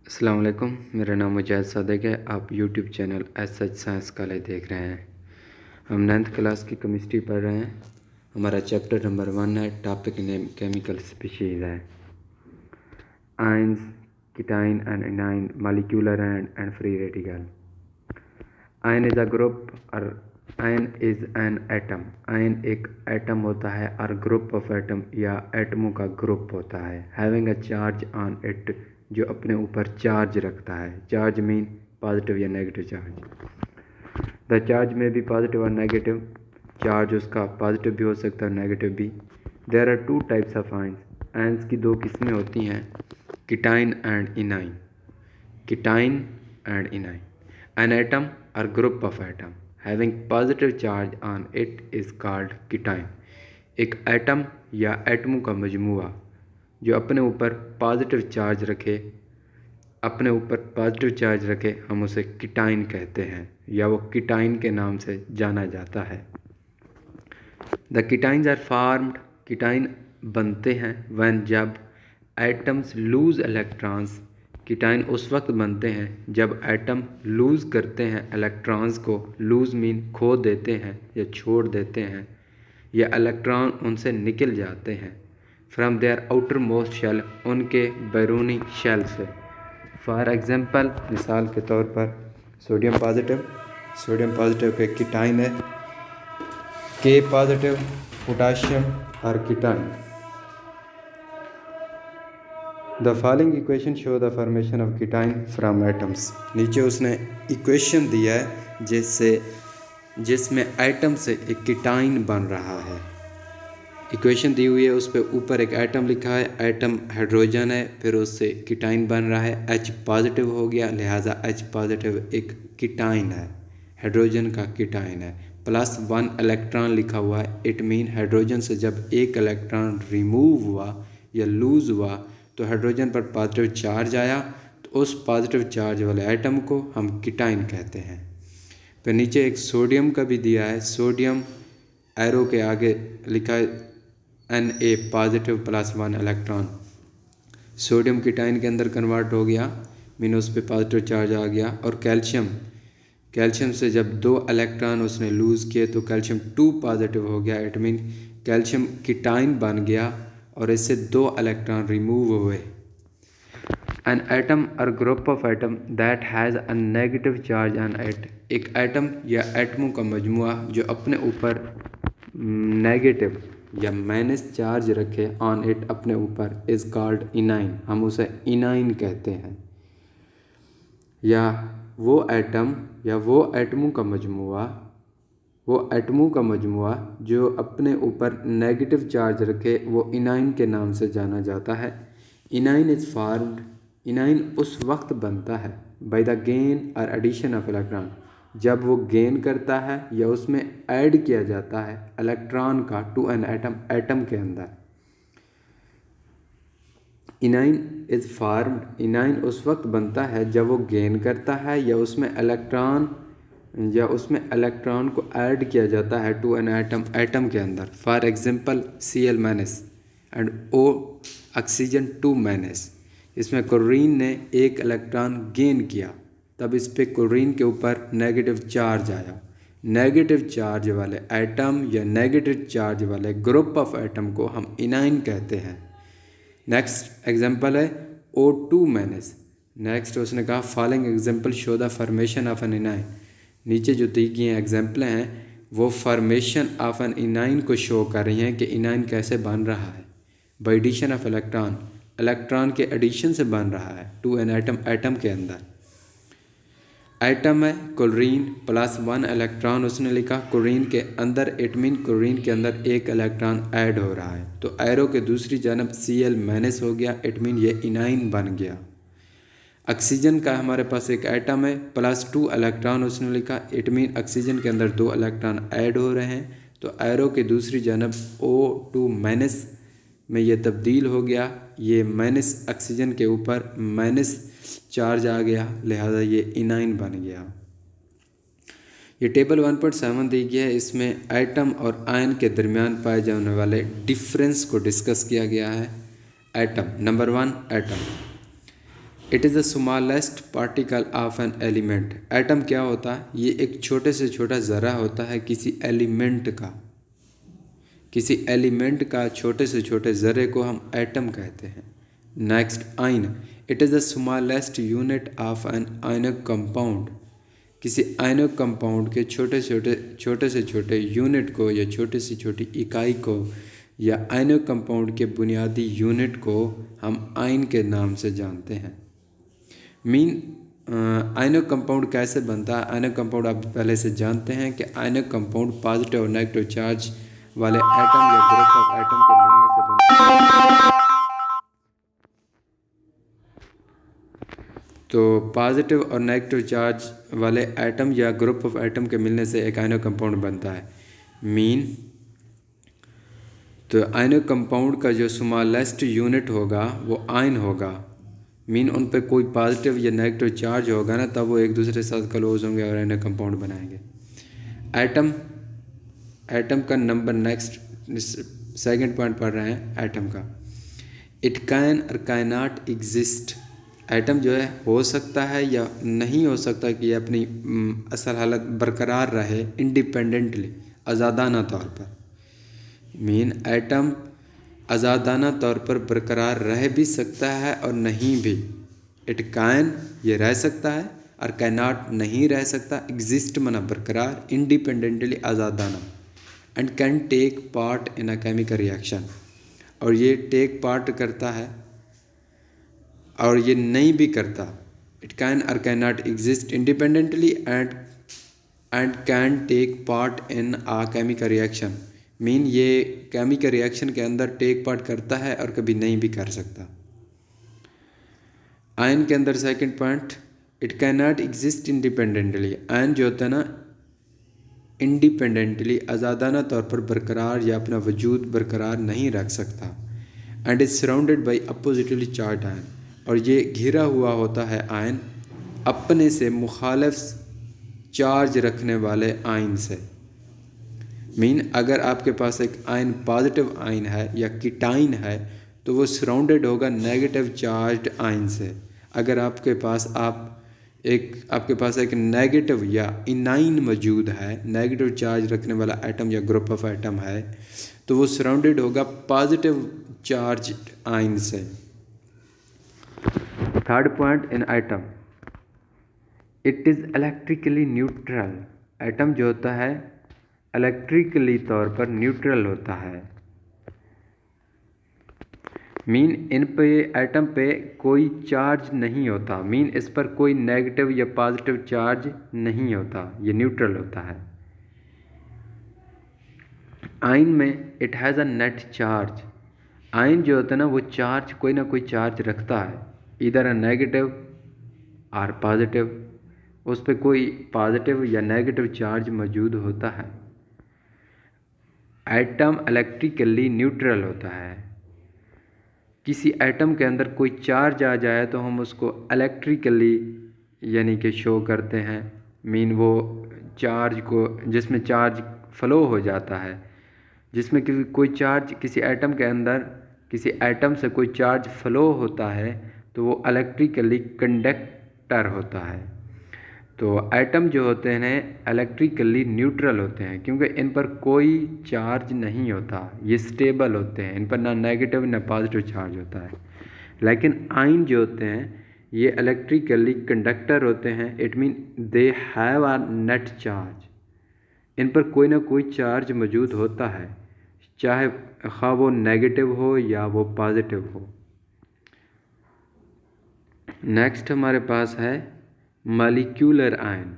अस्सलाम वालेकुम। मेरा नाम मुजाहिद सादिक है। आप YouTube channel SH science college देख रहे हैं। हम 9th क्लास की केमिस्ट्री पढ़ रहे हैं। हमारा चैप्टर नंबर 1 है। टॉपिक नेम केमिकल स्पीशीज़ है। Ions, cation and anion, molecular and free radical. Ion is a group और ion is an atom. Ion एक एटम होता है और ग्रुप ऑफ एटम या एटमों का ग्रुप होता है। Having a charge on it, जो अपने ऊपर चार्ज रखता है। चार्ज मीन पॉजिटिव या नेगेटिव चार्ज। द चार्ज में भी पॉजिटिव और नेगेटिव। चार्ज उसका पॉजिटिव भी हो सकता है और नेगेटिव भी। There are two types of ions. Ions की दो किस्में होती हैं, cation and anion. Cation and anion. An atom or group of atom having positive charge on it is called कीटाइन। एक एटम या एटमों का मजमूआ जो अपने ऊपर पॉजिटिव चार्ज रखे हम उसे कीटाइन कहते हैं या वो कीटाइन के नाम से जाना जाता है। द कीटाइंस आर फॉर्म्ड, कीटाइन बनते हैं व्हेन, जब एटम्स लूज इलेक्ट्रॉन्स। कीटाइन उस वक्त बनते हैं जब एटम लूज़ करते हैं इलेक्ट्रॉन्स को। लूज़ मीन खो देते हैं या छोड़ देते हैं, या इलेक्ट्रॉन उनसे निकल जाते हैं। From there outer most shell, उनके बैरूनी शेल से। फॉर एग्जांपल, मिसाल के तौर पर सोडियम पॉजिटिव के कीटाइन है, के पॉजिटिव, पोटाशियम और cation. The following equation show the formation of cation from atoms. नीचे उसने इक्वेशन दिया है जिसमें एटम से एक कीटाइन बन रहा है। इक्वेशन दी हुई है, उस पर ऊपर एक एटम लिखा है। एटम हाइड्रोजन है, फिर उससे कीटाइन बन रहा है। H पॉजिटिव हो गया, लिहाजा H पॉजिटिव एक कीटाइन है, हाइड्रोजन का कीटाइन है। +1 इलेक्ट्रॉन लिखा हुआ है। इट मीन हाइड्रोजन से जब एक इलेक्ट्रॉन रिमूव हुआ या लूज़ हुआ तो हाइड्रोजन पर पॉजिटिव चार्ज आया, तो उस पॉजिटिव चार्ज वाले एटम को हम कीटाइन कहते हैं। फिर नीचे एक सोडियम का भी दिया है। सोडियम एरो के आगे लिखा है Na पॉजिटिव +1 इलेक्ट्रॉन। सोडियम कीटाइन के अंदर कन्वर्ट हो गया, मीन उस पर पॉजिटिव चार्ज आ गया। और कैल्शियम से जब 2 इलेक्ट्रॉन उसने लूज़ किए तो कैल्शियम 2 पॉजिटिव हो गया। इट मीन कैल्शियम कीटाइन बन गया और इससे 2 इलेक्ट्रॉन रिमूव हुए। An atom or group of atom that has a negative charge on it, एक एटम या एटमों का मजमुआ जो अपने ऊपर नेगेटिव या माइनस चार्ज रखे ऑन इट, अपने ऊपर, इज़ कॉल्ड इनाइन, हम उसे इनाइन कहते हैं। या वो एटम या वो एटमों का मजमुआ जो अपने ऊपर नेगेटिव चार्ज रखे वो इनाइन के नाम से जाना जाता है। इनाइन इज़ फॉर्म्ड, इनाइन उस वक्त बनता है बाय द गेन और एडिशन ऑफ इलेक्ट्रॉन, जब वो गेन करता है या उसमें ऐड किया जाता है इलेक्ट्रॉन का टू एन एटम के अंदर। इनाइन इज़ फॉर्म्ड, इनाइन उस वक्त बनता है जब वो गेन करता है या उसमें इलेक्ट्रॉन को ऐड किया जाता है टू एन एटम के अंदर। For example Cl- and O oxygen 2-। इसमें क्लोरीन ने एक इलेक्ट्रॉन गेन किया, तब इस पे क्लोरीन के ऊपर नेगेटिव चार्ज आया। नेगेटिव चार्ज वाले एटम या नेगेटिव चार्ज वाले ग्रुप ऑफ एटम को हम इनाइन कहते हैं। नेक्स्ट एग्जांपल है O2-। नेक्स्ट उसने कहा following example show the formation of an anion. नीचे जो दी गई एग्जांपल हैं वो फॉर्मेशन ऑफ एन इनाइन को शो कर रही हैं कि इनाइन कैसे बन रहा है। By addition of electron, electron के एडिशन से बन रहा है टू एन एटम के अंदर। एटम है क्लोरीन, +1 इलेक्ट्रॉन उसने लिखा क्लोरीन के अंदर। इट मीन क्लोरीन के अंदर एक इलेक्ट्रॉन ऐड हो रहा है, तो एरो के दूसरी जानब Cl- हो गया। इट मीन ये इनाइन बन गया। ऑक्सीजन का हमारे पास एक एटम है, +2 इलेक्ट्रॉन उसने लिखा। इट मीन ऑक्सीजन के अंदर 2 इलेक्ट्रॉन ऐड हो रहे हैं, तो एरो के दूसरी जानब O2- में ये तब्दील हो गया। ये माइनस ऑक्सीजन के ऊपर माइनस चार्ज आ गया, लिहाजा ये इनाइन बन गया। ये टेबल 1.7 दी गया है। इसमें एटम और आयन के दरमियान पाए जाने वाले डिफरेंस को डिस्कस किया गया है। Atom, number 1 atom. It is the smallest particle of an element. Atom क्या होता है? ये एक छोटे से छोटा ज़रा होता है किसी एलिमेंट का। किसी एलिमेंट का छोटे से छोटे ज़रे को हम एटम कहते हैं। Next, ion. It is the smallest unit of an ionic compound. किसी आयनिक कंपाउंड के छोटे से छोटे यूनिट को या छोटी से छोटी इकाई को या आयनिक कंपाउंड के बुनियादी यूनिट को हम आयन के नाम से जानते हैं। आयनिक कंपाउंड कैसे बनता है? आयनिक कंपाउंड आप पहले से जानते हैं कि आयनिक कंपाउंड पॉजिटिव और नेगेटिव चार्ज वाले एटम या ग्रुप ऑफ एटम के मिलने से बनता है। तो पॉजिटिव और नेगेटिव चार्ज वाले एटम या ग्रुप ऑफ एटम के मिलने से एक आयनिक कंपाउंड बनता है। तो आयनिक कंपाउंड का जो स्मॉलेस्ट यूनिट होगा वो आयन होगा। उन पे कोई पॉजिटिव या नेगेटिव चार्ज होगा ना, तब वो एक दूसरे के साथ क्लोज होंगे और आयनिक कंपाउंड बनाएंगे। एटम का नंबर नेक्स्ट सेकंड पॉइंट पढ़ रहे हैं एटम का। It can or can not exist. Atom जो है हो सकता है या नहीं हो सकता कि ये अपनी असल हालत बरकरार रहे इंडिपेंडेंटली, आज़ादाना तौर पर। एटम आज़ादाना तौर पर बरकरार रह भी सकता है और नहीं भी। इट कैन, ये रह सकता है, और कैन नॉट, नहीं रह सकता। एग्जिस्ट मना बरकरार, इंडिपेंडेंटली आज़ादाना। And can take part in a chemical reaction, और ये टेक पार्ट करता है और ये नहीं भी करता। It can or can not exist independently and can take part in a chemical reaction. ये केमिकल रिएक्शन के अंदर टेक पार्ट करता है और कभी नहीं भी कर सकता। आयन के अंदर second point, it can not exist independently. Ion जो होता है ना, इंडिपेंडेंटली आज़ादाना तौर पर बरकरार या अपना वजूद बरकरार नहीं रख सकता। And is surrounded by oppositely charge ion, और ये घिरा हुआ होता है आयन अपने से मुखालिफ चार्ज रखने वाले आयन से। अगर आपके पास एक आयन पॉजिटिव आयन है या कीटाइन है तो वो सराउंडेड होगा नेगेटिव चार्ज आयन से। अगर आपके पास एक नेगेटिव या इनाइन मौजूद है, नेगेटिव चार्ज रखने वाला एटम या ग्रुप ऑफ एटम है, तो वो सराउंडेड होगा पॉजिटिव चार्ज आयन से। Third point in atom, it is electrically neutral. Atom जो होता है इलेक्ट्रिकली तौर पर न्यूट्रल होता है। इन पे एटम पे कोई चार्ज नहीं होता। इस पर कोई नेगेटिव या पॉजिटिव चार्ज नहीं होता, ये न्यूट्रल होता है। आयन में it has a net charge. Ion जो होता है ना, वो चार्ज कोई ना कोई चार्ज रखता है, इधर अ नेगेटिव और पॉजिटिव। उस पर कोई पॉजिटिव या नेगेटिव चार्ज मौजूद होता है। एटम इलेक्ट्रिकली न्यूट्रल होता है। किसी एटम के अंदर कोई चार्ज आ जाए तो हम उसको इलेक्ट्रिकली यानी कि शो करते हैं। वो चार्ज को, जिसमें चार्ज फ्लो हो जाता है, जिसमें कोई चार्ज किसी एटम के अंदर, किसी एटम से कोई चार्ज फ्लो होता है तो वो इलेक्ट्रिकली कंडक्टर होता है। तो एटम जो होते हैं इलेक्ट्रिकली न्यूट्रल होते हैं क्योंकि इन पर कोई चार्ज नहीं होता, ये स्टेबल होते हैं, इन पर ना नेगेटिव ना पॉजिटिव चार्ज होता है। लेकिन आयन जो होते हैं ये इलेक्ट्रिकली कंडक्टर होते हैं। It mean they have a net charge, इन पर कोई ना कोई चार्ज मौजूद होता है, चाहे खा वो नेगेटिव हो या वो पॉजिटिव हो। नेक्स्ट हमारे पास है मॉलिक्यूलर आयन।